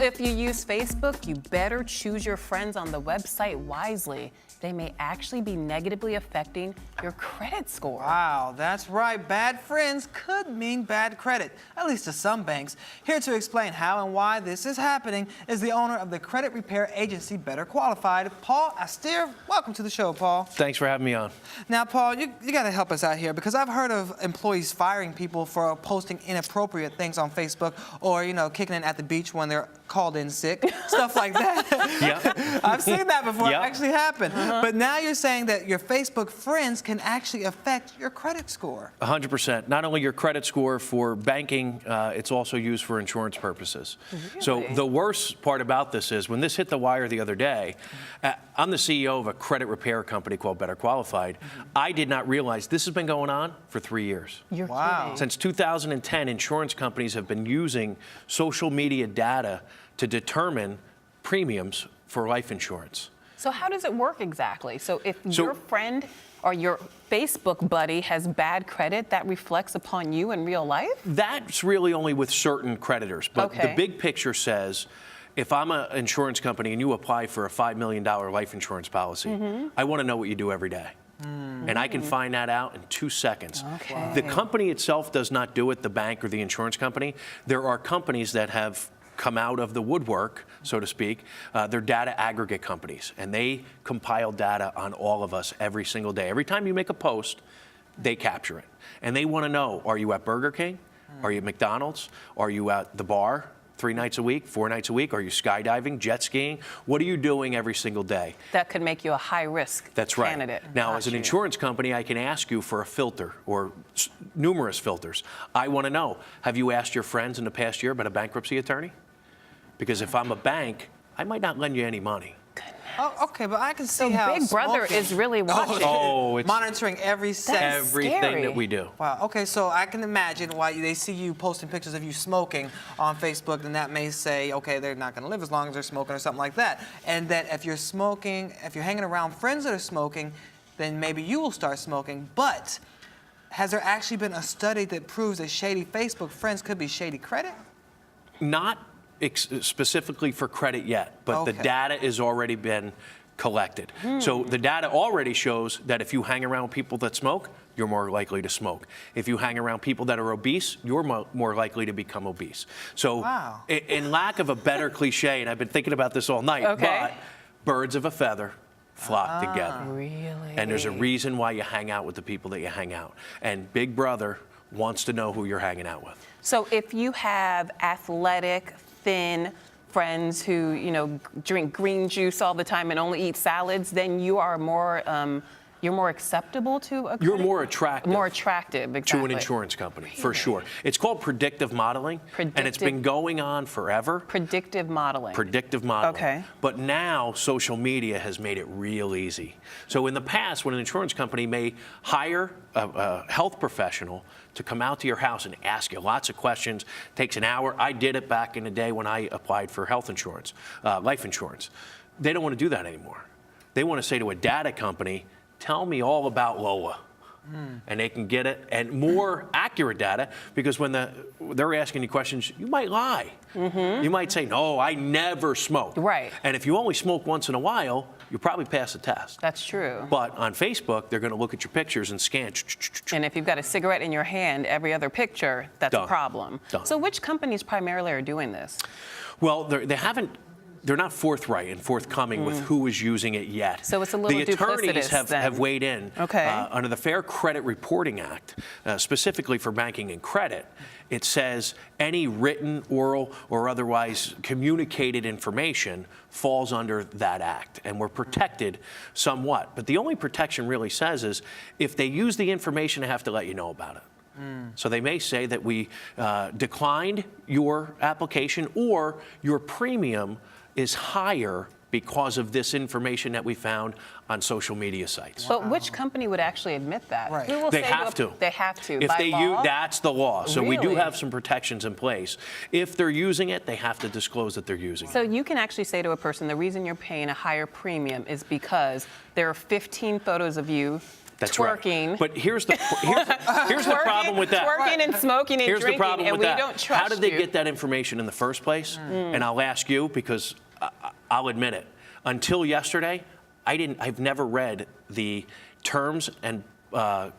if you use Facebook, you better choose your friends on the website wisely. They may actually be negatively affecting your credit score. Wow, that's right. Bad friends could mean bad credit, at least to some banks. Here to explain how and why this is happening is the owner of the credit repair agency Better Qualified, Paul Oster. Welcome to the show, Paul. Thanks for having me on. Now, Paul, you got to help us out here because I've heard of employees firing people for posting inappropriate things on Facebook or, kicking in at the beach when they're called in sick, stuff like that. Yeah. I've seen that before. Yep. It actually happened. But now you're saying that your Facebook friends can actually affect your credit score. 100%. Not only your credit score for banking, it's also used for insurance purposes. Really? So the worst part about this is when this hit the wire the other day, I'm the CEO of a credit repair company called Better Qualified. I did not realize this has been going on for 3 years. You're Wow. kidding. Since 2010, insurance companies have been using social media data to determine premiums for life insurance. So how does it work exactly? So if your friend or your Facebook buddy has bad credit, that reflects upon you in real life? That's really only with certain creditors. But Okay. the big picture says, if I'm an insurance company and you apply for a $5 million life insurance policy, I want to know what you do every day. And I can find that out in 2 seconds. Okay. The company itself does not do it, the bank or the insurance company. There are companies that have come out of the woodwork, so to speak. They're data aggregate companies, and they compile data on all of us every single day. Every time you make a post, they capture it. And they want to know, are you at Burger King? Are you at McDonald's? Are you at the bar 3 nights a week, 4 nights a week? Are you skydiving, jet skiing? What are you doing every single day? That could make you a high-risk That's right. candidate. Now, as an insurance company, I can ask you for a filter or numerous filters. I want to know, have you asked your friends in the past year about a bankruptcy attorney? Because if I'm a bank, I might not lend you any money. Oh, okay, but I can see So how Big Brother smoking- is really watching. Oh, it's monitoring every second. everything scary. that we do. Wow. Okay, so I can imagine why they see you posting pictures of you smoking on Facebook, and that may say, okay, they're not going to live as long as they're smoking or something like that. And that if you're smoking, if you're hanging around friends that are smoking, then maybe you will start smoking. But has there actually been a study that proves that shady Facebook friends could be shady credit? Not specifically for credit yet, but the Okay. data has already been collected. So the data already shows that if you hang around people that smoke, you're more likely to smoke. If you hang around people that are obese, you're more likely to become obese. So Wow. in lack of a better cliche, and I've been thinking about this all night, Okay. but birds of a feather flock together. Really? And there's a reason why you hang out with the people that you hang out. And Big Brother wants to know who you're hanging out with. So if you have athletic, thin friends who, drink green juice all the time and only eat salads, then you are more, you're more acceptable to a You're credit- more attractive. More attractive, exactly. To an insurance company, for sure. It's called predictive modeling, and it's been going on forever. Predictive modeling. Predictive modeling. Okay. But now social media has made it real easy. So in the past, when an insurance company may hire a health professional to come out to your house and ask you lots of questions, takes an hour. I did it back in the day when I applied for health insurance, life insurance. They don't want to do that anymore. They want to say to a data company, tell me all about Lola. And they can get it, and more accurate data, because when they're asking you questions, you might lie. You might say, no, I never smoked. Right. And if you only smoke once in a while, you probably pass the test. That's true. But on Facebook, they're going to look at your pictures and scan. And if you've got a cigarette in your hand, every other picture, that's a Done. problem. Done. So which companies primarily are doing this? Well, they're not forthright and forthcoming with who is using it yet. So it's a little The attorneys duplicitous then. have weighed in. Okay. Under the Fair Credit Reporting Act, specifically for banking and credit, it says any written, oral, or otherwise communicated information falls under that act, and we're protected somewhat. But the only protection really says is if they use the information, they have to let you know about it. So they may say that we declined your application, or your premium is higher because of this information that we found on social media sites. But which company would actually admit that? Right. Who will They say have to. They have to. If by they law? use, that's the law. So we do Really? have some protections in place. If they're using it, they have to disclose that they're using So it. you can actually say to a person, the reason you're paying a higher premium is because there are 15 photos of you That's twerking. Right. But here's the problem with that. Twerking and smoking and Here's drinking, the problem and with we that. don't trust How did they you. get that information in the first place? And I'll ask you because I'll admit it. Until yesterday, I've never read the terms and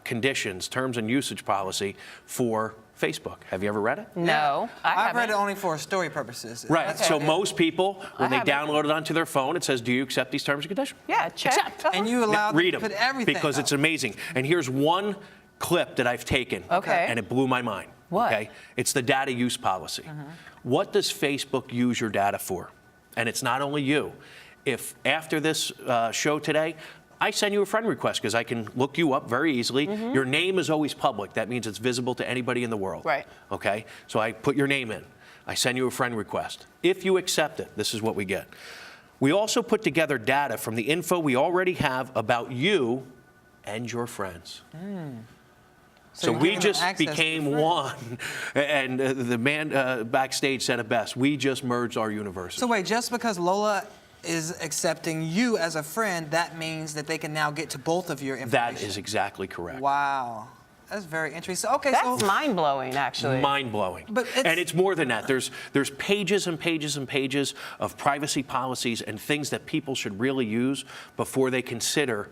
conditions, terms and usage policy for Facebook. Have you ever read it? No, I've read it only for story purposes. Right. That's So it. most people, when they haven't. download it onto their phone, it says, "Do you accept these terms and conditions?" Yeah, check. Accept. And you allow them Read to them put everything because up. it's amazing. And here's one clip that I've taken, Okay. and it blew my mind. What? Okay, it's the data use policy. What does Facebook use your data for? And it's not only you. If after this show today, I send you a friend request because I can look you up very easily. Your name is always public. That means it's visible to anybody in the world. Right. Okay, so I put your name in. I send you a friend request. If you accept it, this is what we get. We also put together data from the info we already have about you and your friends. So you're we giving them just access to became friends. one. And the man backstage said it best. We just merged our universes. So wait, just because Lola is accepting you as a friend, that means that they can now get to both of your information. That is exactly correct. Wow. That's very interesting. Okay, That's so mind-blowing, actually. Mind-blowing. But it's- and it's more than that. There's pages and pages and pages of privacy policies and things that people should really use before they consider.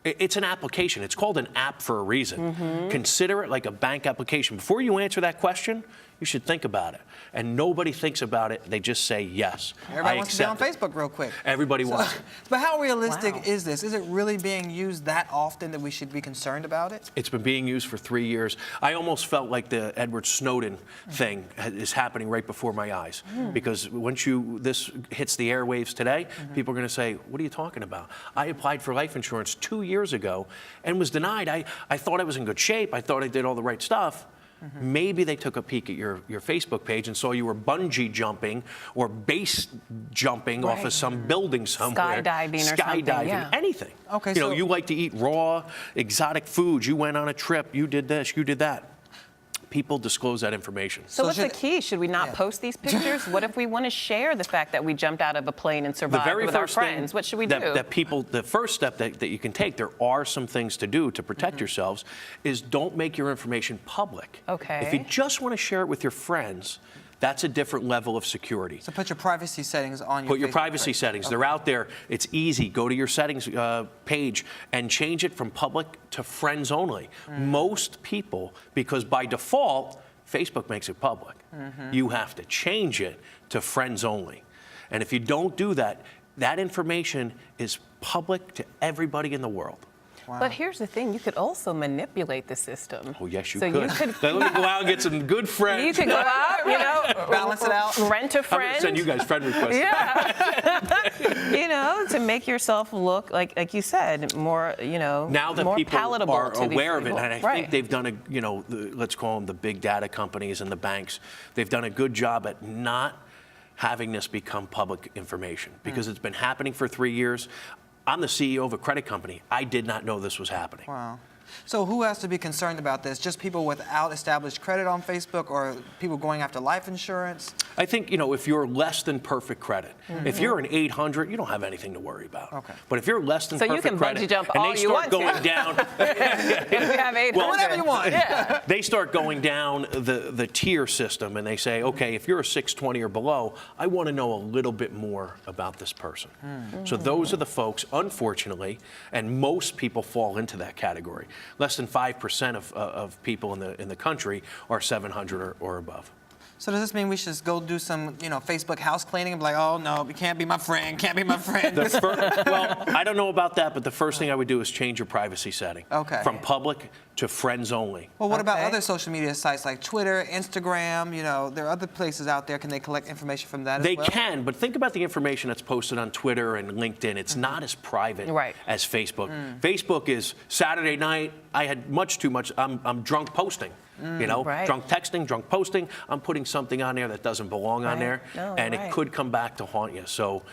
It's an application. It's called an app for a reason. Consider it like a bank application. Before you answer that question, you should think about it. And nobody thinks about it. They just say yes. everybody I wants to be on accept it. Facebook real quick. Everybody wants it. But how realistic Wow. is this? Is it really being used that often that we should be concerned about it? It's been being used for 3 years. I almost felt like the Edward Snowden thing is happening right before my eyes. Because once this hits the airwaves today, people are going to say, what are you talking about? I applied for life insurance 2 years ago and was denied. I thought I was in good shape. I thought I did all the right stuff. Maybe they took a peek at your Facebook page and saw you were bungee jumping or base jumping off of some building somewhere. Skydiving or something, Skydiving, yeah. anything. Okay, you know, so- you like to eat raw, exotic foods. You went on a trip. You did this. You did that. People disclose that information. So what's the should- key? Should we not Yeah. post these pictures? What if we want to share the fact that we jumped out of a plane and The survived very with our first thing friends? What should we do? the first step that you can take, there are some things to do to protect yourselves, is don't make your information public. Okay. If you just want to share it with your friends, that's a different level of security. So put your privacy settings on your Put your Facebook privacy page. settings. Okay. They're out there. It's easy. Go to your settings page and change it from public to friends only. Most people, because by default, Facebook makes it public. You have to change it to friends only. And if you don't do that, that information is public to everybody in the world. But here's the thing, you could also manipulate the system. Oh, yes, you so could. You could Then let me go out and get some good friends. you could go out, you know, Balance it out. rent a I'm going friend. to send you guys friend requests. Yeah. You know, to make yourself look like you said, more, you know, Now that more people palatable are to these aware of it, people. and I think they've done let's call them the big data companies and the banks, they've done a good job at not having this become public information because it's been happening for 3 years. I'm the CEO of a credit company. I did not know this was happening. Wow. So who has to be concerned about this? Just people without established credit on Facebook or people going after life insurance? I think, if you're less than perfect credit, if you're an 800, you don't have anything to worry about. Okay. But if you're less than So you perfect can credit, bungee jump and all they you start want to. going down, If you have 800. Whatever you want. Yeah. they start going down the tier system and they say, okay, if you're a 620 or below, I want to know a little bit more about this person. So those are the folks, unfortunately, and most people fall into that category. Less than 5% of people in the country are 700 or above. So does this mean we should just go do some, Facebook house cleaning and be like, oh no, you can't be my friend, can't be my friend? Well, I don't know about that, but the first thing I would do is change your privacy setting. Okay. From public to friends only. Well, what about Okay. other social media sites like Twitter, Instagram? There are other places out there. Can they collect information from that They as well? can, but think about the information that's posted on Twitter and LinkedIn. It's not as private Right. as Facebook. Facebook is Saturday night, I had much too much, I'm drunk posting. Right. Drunk texting, drunk posting. I'm putting something on there that doesn't belong on Right. there, No, and right. it could come back to haunt you. So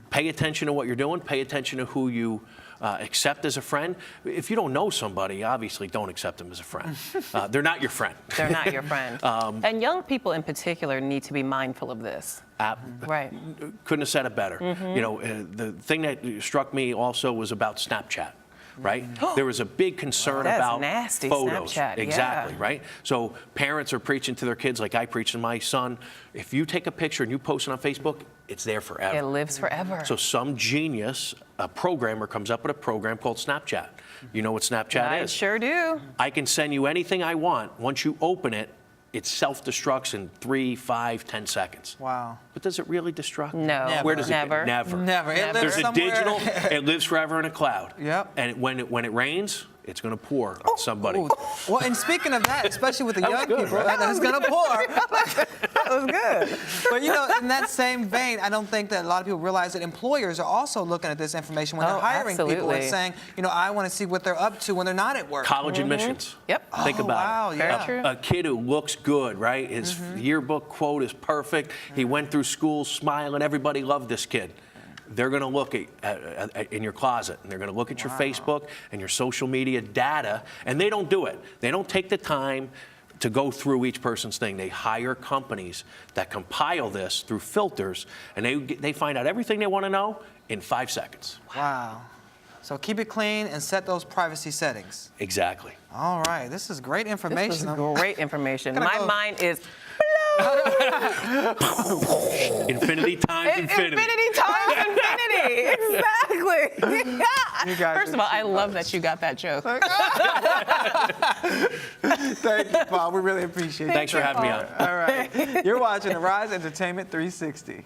pay attention to what you're doing, pay attention to who you accept as a friend. If you don't know somebody, obviously don't accept them as a friend. They're not your friend. They're not your friend. And young people in particular need to be mindful of this. Right. Couldn't have said it better. The thing that struck me also was about Snapchat. right? There was a big concern That's about nasty, photos. Snapchat, Exactly, yeah. right? So parents are preaching to their kids like I preach to my son. If you take a picture and you post it on Facebook, it's there forever. It lives forever. So some genius, a programmer, comes up with a program called Snapchat. You know what Snapchat I is? sure do. I can send you anything I want. Once you open it, it self-destructs in 3, 5, 10 seconds. Wow. But does it really destruct? No. Never. Where does Never. it go? Never. Never. It lives There's a somewhere. digital, it lives forever in a cloud. Yep. And when it rains, it's going to pour on somebody. Ooh. Well, and speaking of that, especially with the That was young good, people, right? it's going to pour. That was good. But you know, in that same vein, I don't think that a lot of people realize that employers are also looking at this information when they're Oh, hiring people and absolutely. saying, you know, I want to see what they're up to when they're not at work. College admissions. Yep. Think Oh, about wow, it. yeah. Very true. A kid who looks good, right? His yearbook quote is perfect. He went through school smiling. Everybody loved this kid. They're going to look at in your closet, and they're going to look at your Facebook and your social media data, and they don't do it. They don't take the time to go through each person's thing. They hire companies that compile this through filters, and they find out everything they want to know in 5 seconds. Wow. So keep it clean and set those privacy settings. Exactly. All right, this is great information. This was great information. Gotta My go. mind is Infinity times infinity. infinity times infinity. Exactly. You guys First of all, I love that you got that joke. Thank you, Paul. We really appreciate it. Thanks for having me on. All right. You're watching the Rise Entertainment 360.